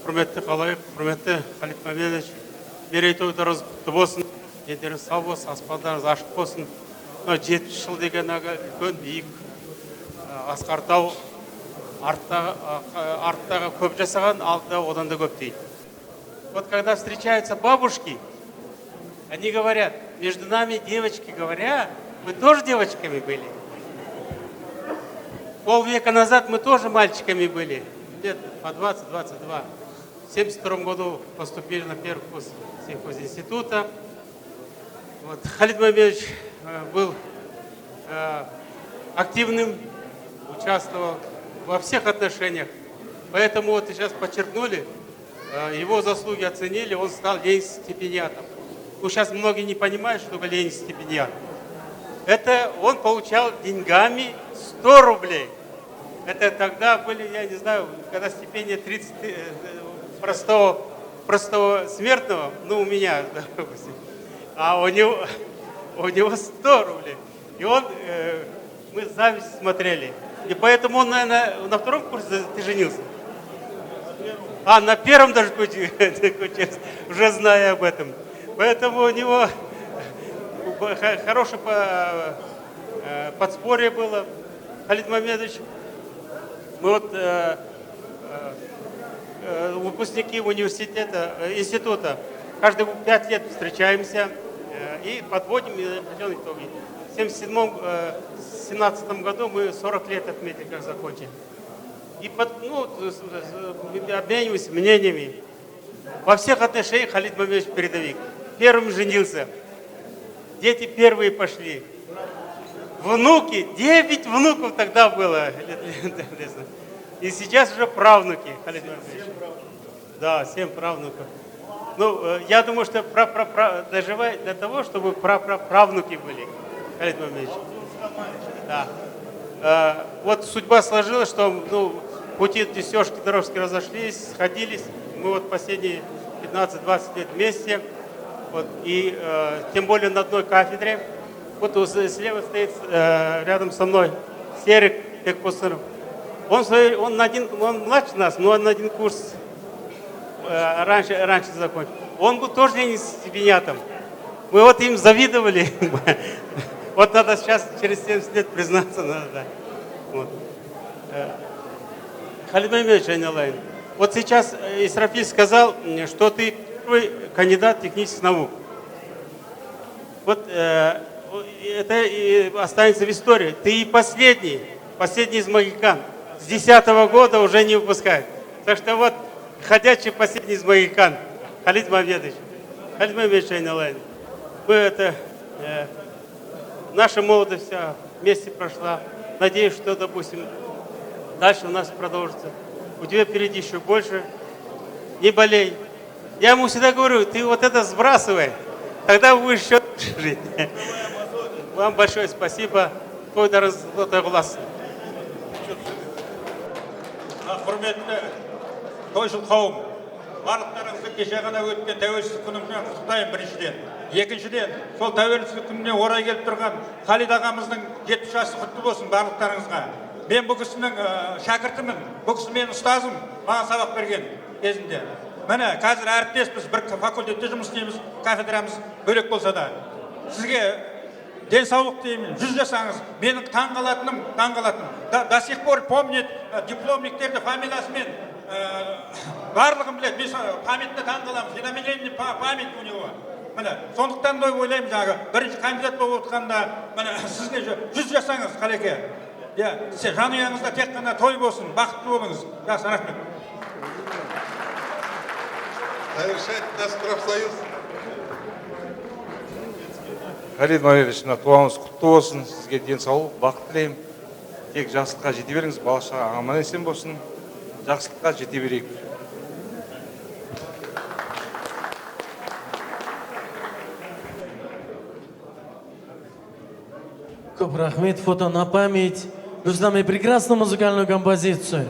Құрметті қалайық, құрметті Халид Мамедович, мерейтойдарыңыз құтты болсын, дендеріңіз сау болсын, аспандарыңыз ашық болсын. 70 жыл деген үлкен биік асқар тау, арттағы көп жасаған, алдыда одан да көп дейді. Вот когда встречаются бабушки, они говорят, между нами девочки говоря, мы тоже девочками были. Полвека назад мы тоже мальчиками были, лет по 20-22. В 1972 году поступили на первый курс сельхозинститута. Вот. Халид Мамедович был активным, участвовал во всех отношениях. Поэтому вот сейчас подчеркнули, его заслуги оценили, он стал ленинским стипендиатом. Ну, сейчас многие не понимают, что такое ленинский стипендиат. Это он получал деньгами 100 рублей. Это тогда были, я не знаю, когда стипендия 30 простого смертного, ну, у меня, допустим, а у него 100 рублей. И мы с завистью смотрели. И поэтому он, наверное, на втором курсе ты женился? А, на первом даже уже зная об этом. Поэтому у него хорошее подспорье было. Халид Мамедович, мы вот выпускники института, каждые 5 лет встречаемся и подводим определенные итоги. В 1917 году мы 40 лет отметили, как закончили. И обмениваемся мнениями. Во всех отношениях Халид Мамедович передовик. Первым женился. Дети первые пошли. Внуки, 9 внуков тогда было. И сейчас уже правнуки. Халид Мамедович. Да, 7 правнуков. Ну, я думаю, что доживает для того, чтобы правнуки были. Халид Мамедович. Да. Вот судьба сложилась, что пути Десежки, Дорожки разошлись, сходились. Мы вот последние 15-20 лет вместе. Вот, и тем более на одной кафедре. Вот слева стоит рядом со мной Серик Текпосыров. Он младше нас, но он на один курс раньше закончил. Он был тоже ленинским. Мы вот им завидовали. Вот надо сейчас, через 70 лет признаться надо. Да. Вот. Халид Мамедович Айналайн, вот сейчас Исрафиль сказал, что ты первый кандидат технических наук. Вот это и останется в истории. Ты и последний из магикан. С 10-го года уже не выпускают. Так что вот ходячий последний из магикан. Халид Мамедович. Халид Мамедович Айналайн. Наша молодость вся вместе прошла. Надеюсь, что, допустим, дальше у нас продолжится. У тебя впереди еще больше. Не болей. Я ему всегда говорю, ты вот это сбрасывай, тогда будешь еще жить. Вам большое спасибо. Тойдарыңыз құласын. Құрметті тойшыл қауым, барлықтарыңызды кеше ғана өткен тәуелсіздік күнімен құттықтаймын біріншіден. Екіншіден, сол тәуелсіздік күніне орай келіп тұрған Халид ағамыздың 70 жасы құтты болсын барлықтарыңызға. Мен бұл кісінің шәкіртімін, бұл кісі менің ұстазым, маған сабақ берген кезінде. Міне, қазір әріптеспіз, бір факультетте жұмыс істейміз, кафедрамыз бөлек болса да. Сізге денсаулық деймін, 100 жасаңыз, менің таңғалатыным. До сих пор помнит дипломниктерді фамилиясымен барлығын біледі. Мен памятті таңғаламын, феноменальный память у него. Міне, сондықтан да ойлаймын жаңағы, бірінші кандидат болып отырғанда, міне, сізге 100 жасаңыз, Қалеке. Жанұяңызда тек қана той болсын, бақытты болыңыз. Жақсы, рахмет. Завершать наш профсоюз. Халид Мамедович, туғаныңыз құтты болсын, сізге денсаулық, бақыт тілеймін. Тек жақсылыққа жете беріңіз, бала-шаға аман есен болсын, жақсылыққа жете берейік. Көп рахмет, фото на память. Друзья, прекрасную музыкальную композицию.